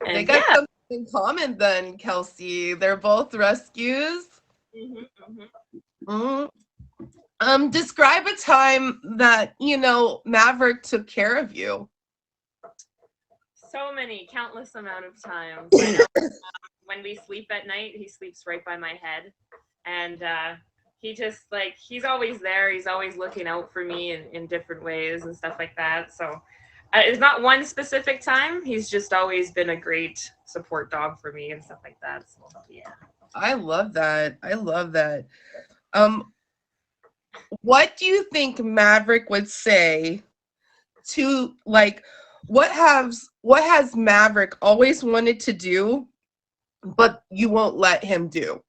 And They got something in common then, Kelsey. They're both rescues. Describe a time that, Maverick took care of you. So many, countless amount of times. When we sleep at night, he sleeps right by my head. And he just, he's always there. He's always looking out for me in different ways and stuff like that. So it's not one specific time. He's just always been a great support dog for me and stuff like that. So, yeah. I love that. What do you think Maverick would say to, what has Maverick always wanted to do, but you won't let him do?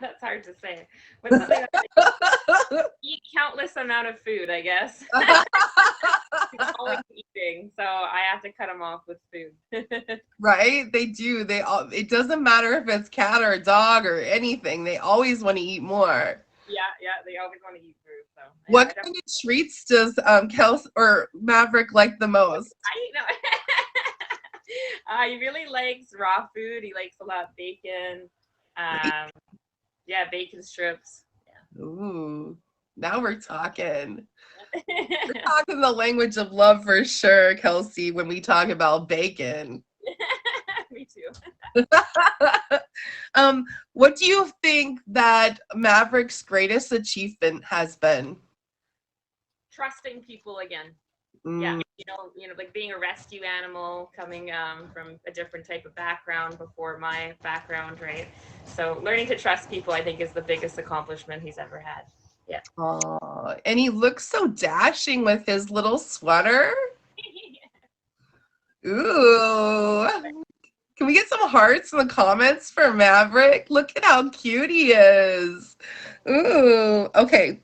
That's hard to say. What's something that eat countless amount of food, I guess. He's always eating, so I have to cut him off with food. Right? They do. It doesn't matter if it's cat or a dog or anything. They always want to eat more. Yeah, they always want to eat food. So what kind of treats does Kels or Maverick like the most? I know. He really likes raw food. He likes a lot of bacon. Yeah, bacon strips. Yeah. Ooh, now we're talking. We're talking the language of love for sure, Kelsey, when we talk about bacon. Me too. What do you think that Maverick's greatest achievement has been? Trusting people again. Yeah, like being a rescue animal, coming from a different type of background before my background, right? So learning to trust people, I think, is the biggest accomplishment he's ever had. Yeah. Oh, and he looks so dashing with his little sweater. Ooh. Can we get some hearts in the comments for Maverick? Look at how cute he is. Ooh. Okay.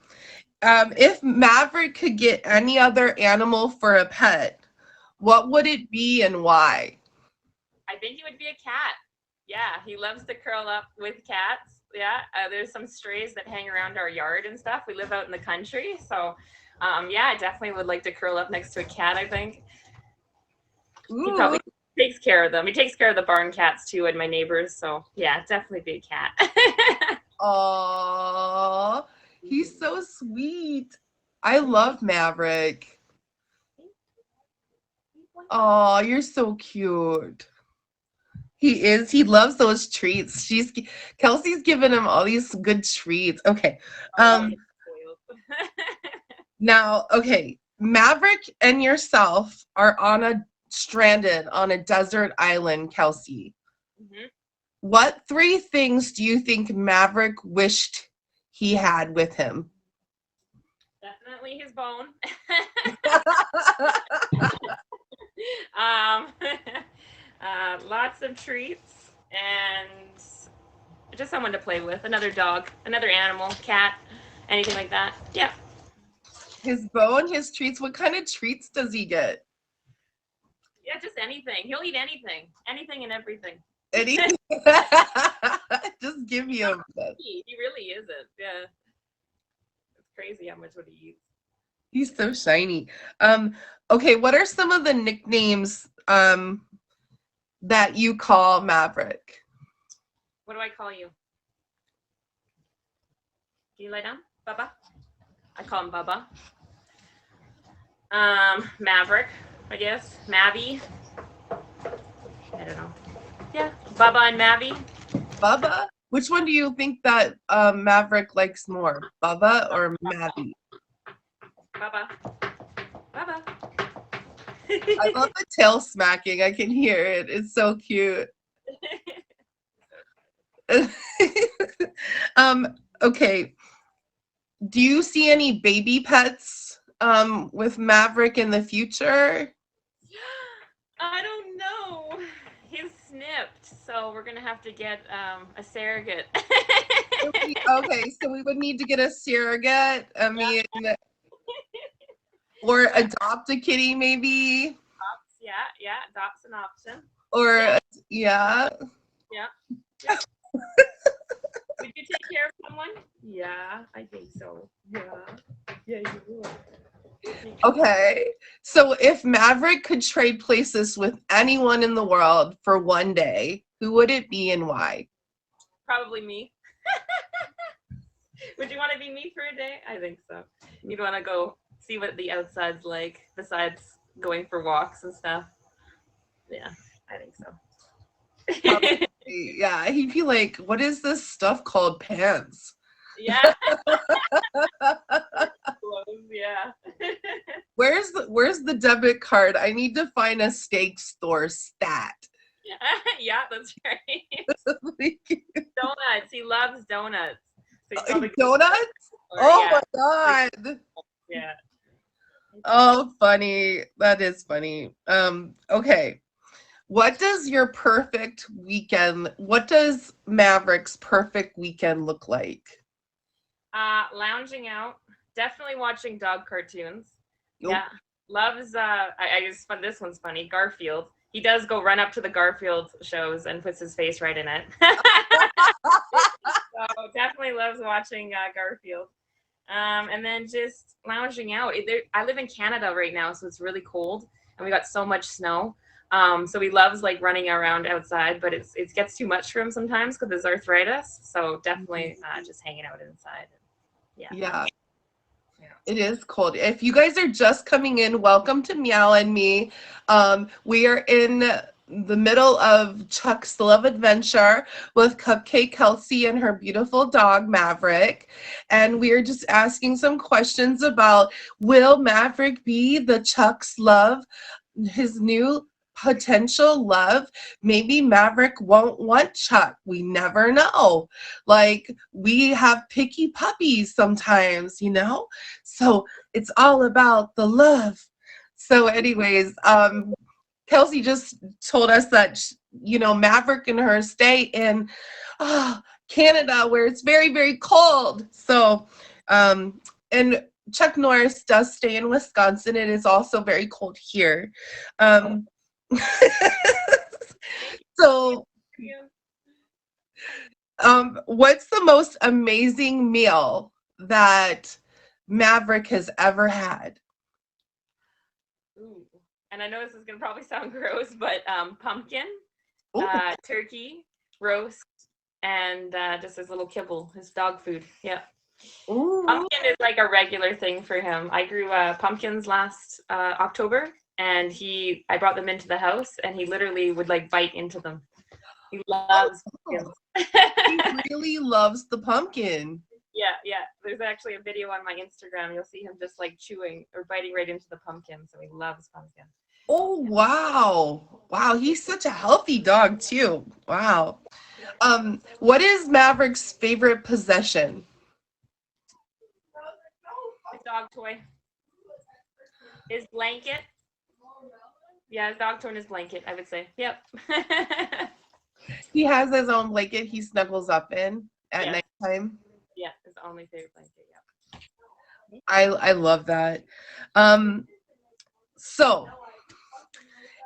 If Maverick could get any other animal for a pet, what would it be and why? I think it would be a cat. Yeah, he loves to curl up with cats. Yeah, there's some strays that hang around our yard and stuff. We live out in the country, so yeah, I definitely would like to curl up next to a cat, I think. Ooh. He probably takes care of them. He takes care of the barn cats too and my neighbors, so yeah, definitely be a cat. Aww. He's so sweet. I love Maverick. Oh, you're so cute. He is. He loves those treats. Kelsey's giving him all these good treats. Okay. Now, okay. Maverick and yourself are stranded on a desert island, Kelsey. Mm-hmm. What 3 things do you think Maverick wished he had with him? Definitely his bone. Lots of treats and just someone to play with. Another dog, another animal, cat, anything like that. Yeah. His bone, his treats. What kind of treats does he get? Yeah, just anything. He'll eat anything. Anything and everything. Anything? Just give me him. He really isn't. Yeah. It's crazy how much what he eats. He's so shiny. Okay, what are some of the nicknames that you call Maverick? What do I call you? Can you lie down? Bubba? I call him Bubba. Maverick, I guess. Mavy. I don't know. Yeah. Bubba and Mavi. Bubba? Which one do you think that Maverick likes more, Bubba or Maddie? Bubba. Bubba. I love the tail smacking. I can hear it. It's so cute. Okay. Do you see any baby pets with Maverick in the future? I don't know. He's snipped, so we're gonna have to get a surrogate. Okay, so we would need to get a surrogate. I mean, or adopt a kitty maybe, Yeah, adopt's an option. or yeah. Yeah. Would you take care of someone? Yeah, I think so. Yeah, you would. Okay, so if Maverick could trade places with anyone in the world for one day, who would it be and why? Probably me. Would you want to be me for a day? I think so. You'd want to go see what the outside's like, besides going for walks and stuff. Yeah, I think so. Yeah, he'd be like, "What is this stuff called pants?" Yeah. Clothes, yeah. Where's the debit card? I need to find a steak store stat. Yeah, that's right. Donuts. He loves donuts. So he's probably Donuts? or, Oh yeah. my god. Yeah. Oh, funny. That is funny. Okay. What does Maverick's perfect weekend look like? Lounging out. Definitely watching dog cartoons. Nope. Yeah. Loves I just found this one's funny. Garfield. He does go run up to the Garfield shows and puts his face right in it. So definitely loves watching Garfield. And then just lounging out. I live in Canada right now, so it's really cold, and we got so much snow. So he loves like running around outside, but it gets too much for him sometimes because his arthritis. So definitely just hanging out inside. Yeah. It is cold. If you guys are just coming in, welcome to Meow and Me. We are in the middle of Chuck's Love Adventure with Cupcake Kelsey and her beautiful dog Maverick. And we are just asking some questions about, will Maverick be the Chuck's love, his new potential love? Maybe Maverick won't want Chuck. We never know. Like, we have picky puppies sometimes, you know? So it's all about the love. So anyways, Kelsey just told us that, Maverick and her stay in Canada, where it's very, very cold. So, and Chuck Norris does stay in Wisconsin. It is also very cold here. So, what's the most amazing meal that Maverick has ever had? Ooh. And I know this is gonna probably sound gross, but pumpkin, turkey, roast, and just his little kibble, his dog food. Yeah. Ooh. Pumpkin is like a regular thing for him. I grew pumpkins last October, and I brought them into the house, and he literally would like bite into them. He loves pumpkins. He really loves the pumpkin. Yeah. There's actually a video on my Instagram. You'll see him just like chewing or biting right into the pumpkin. So he loves pumpkin. Oh, wow. Wow, he's such a healthy dog too. Wow. What is Maverick's favorite possession? His dog toy. His blanket. Yeah, his dog toy and his blanket, I would say. Yep. He has his own blanket he snuggles up in at nighttime. Yeah, his only favorite blanket, yeah. I love that. So,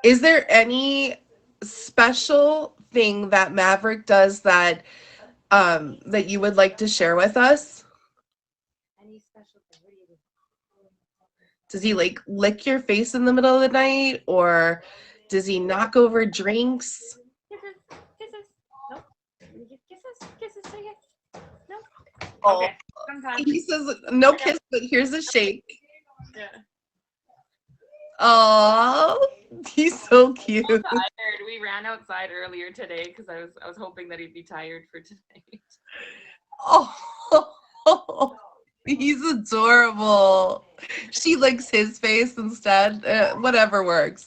is there any special thing that Maverick does that that you would like to share with us? Any special thing? What do you do? Does he like lick your face in the middle of the night, or does he knock over drinks? Kisses. Nope. Kisses. Say yes. No. Oh, Okay. Sometimes. he says no kiss, but here's a shake. Yeah. Oh, He's so cute. Tired. We ran outside earlier today because I was hoping that he'd be tired for tonight. Oh, he's adorable. She licks his face instead. Whatever works.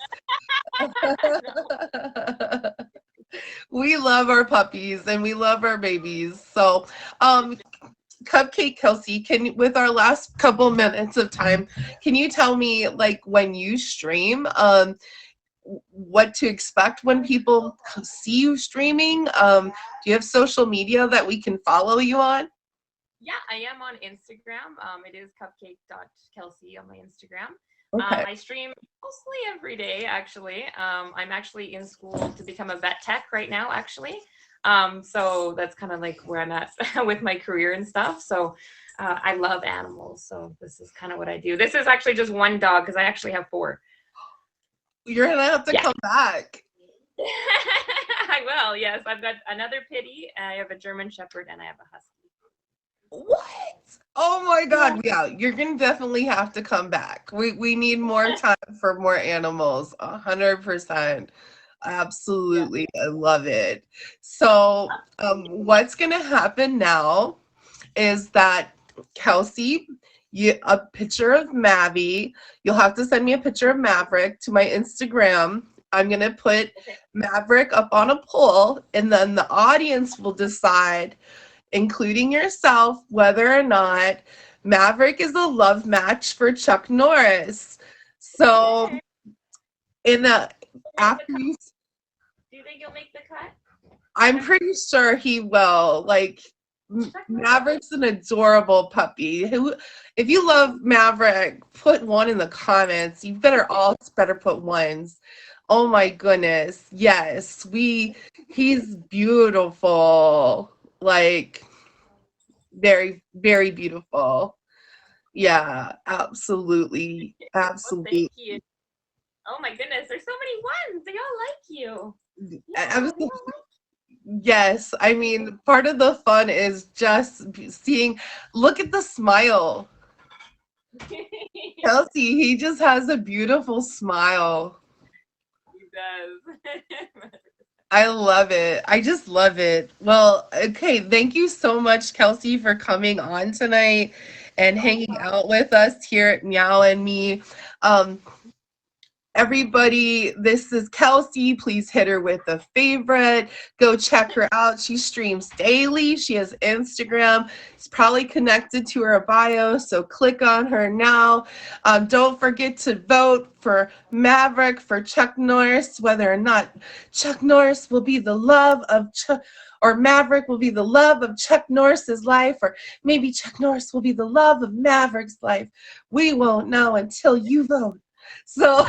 We love our puppies and we love our babies. So, Cupcake Kelsey, with our last couple minutes of time, can you tell me, like, when you stream, what to expect when people see you streaming? Do you have social media that we can follow you on? Yeah, I am on Instagram. It is cupcake.kelsey on my Instagram. Okay. I stream mostly every day, actually. I'm actually in school to become a vet tech right now, actually. So that's kind of like where I'm at with my career and stuff. So I love animals. So this is kind of what I do. This is actually just one dog because I actually have 4. You're gonna have to Yeah. come back. I will, yes. I've got another pitty, I have a German Shepherd, and I have a Husky. What? Oh my God. Yeah, you're gonna definitely have to come back. We need more time for more animals. 100%. Absolutely. I love it. So, what's gonna happen now is that Kelsey, a picture of Mavi. You'll have to send me a picture of Maverick to my Instagram. I'm gonna put Maverick up on a poll, and then the audience will decide, including yourself, whether or not Maverick is a love match for Chuck Norris. So, in the after you, Do you think you'll make the cut? I'm pretty sure he will. Like, Maverick's an adorable puppy. If you love Maverick, put one in the comments. You better put ones. Oh my goodness. Yes, he's beautiful. Like, very, very beautiful. Yeah, absolutely. Well, Absolutely. thank you. Oh my goodness, there's so many ones. They all like you. Yes, I mean, part of the fun is just seeing, look at the smile. Kelsey, he just has a beautiful smile. He does. I love it. I just love it. Well, okay, thank you so much, Kelsey, for coming on tonight and hanging out with us here at Meow and Me. Um, Everybody, this is Kelsey. Please hit her with a favorite. Go check her out. She streams daily. She has Instagram. It's probably connected to her bio, so click on her now. Don't forget to vote for Maverick, for Chuck Norris, whether or not Chuck Norris will be the love of Chuck, or Maverick will be the love of Chuck Norris's life, or maybe Chuck Norris will be the love of Maverick's life. We won't know until you vote. So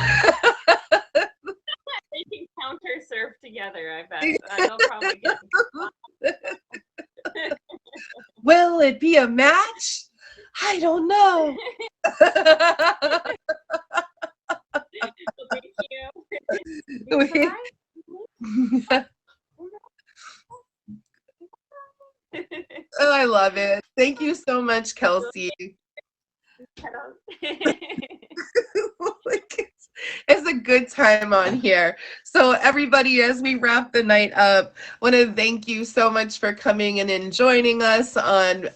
They can counter surf together, I bet. They'll probably get. will it be a match? I don't know. Thank you. Oh, I love it. Thank you so much, Kelsey. It's a good time on here. So everybody, as we wrap the night up, I want to thank you so much for coming in and joining us on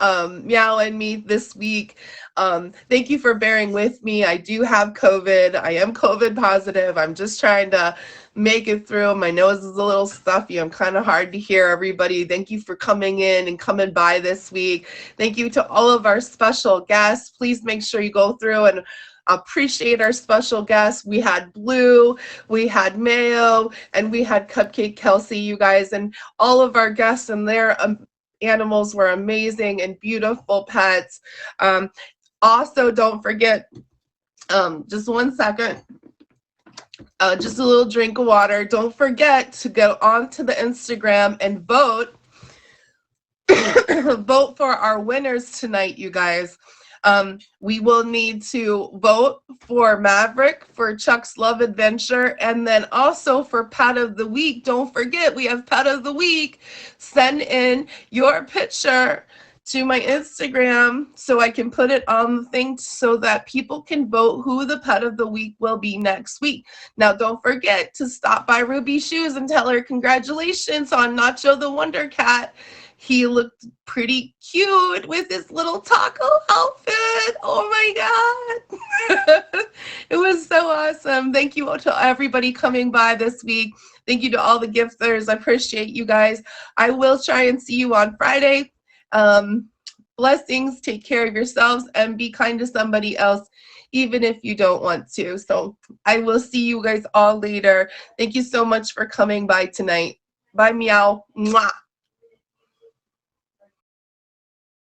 Meow and Me this week. Thank you for bearing with me. I do have COVID. I am COVID positive. I'm just trying to make it through. My nose is a little stuffy. I'm kind of hard to hear, everybody. Thank you for coming in and coming by this week. Thank you to all of our special guests. Please make sure you go through and appreciate our special guests. We had Blue, we had MEOW, and we had Cupcake Kelsey, you guys, and all of our guests and their animals were amazing and beautiful pets. Also, don't forget, just 1 second, just a little drink of water. Don't forget to go onto the Instagram and vote. Vote for our winners tonight, you guys. We will need to vote for Maverick, for Chuck's Love Adventure, and then also for Pet of the Week. Don't forget, we have Pet of the Week. Send in your picture to my Instagram so I can put it on the thing so that people can vote who the pet of the week will be next week. Now, don't forget to stop by Ruby's Shoes and tell her congratulations on Nacho the Wonder Cat. He looked pretty cute with his little taco outfit. Oh my God. It was so awesome. Thank you to everybody coming by this week. Thank you to all the gifters. I appreciate you guys. I will try and see you on Friday. Blessings. Take care of yourselves and be kind to somebody else, even if you don't want to. So I will see you guys all later. Thank you so much for coming by tonight. Bye, meow. Mwah.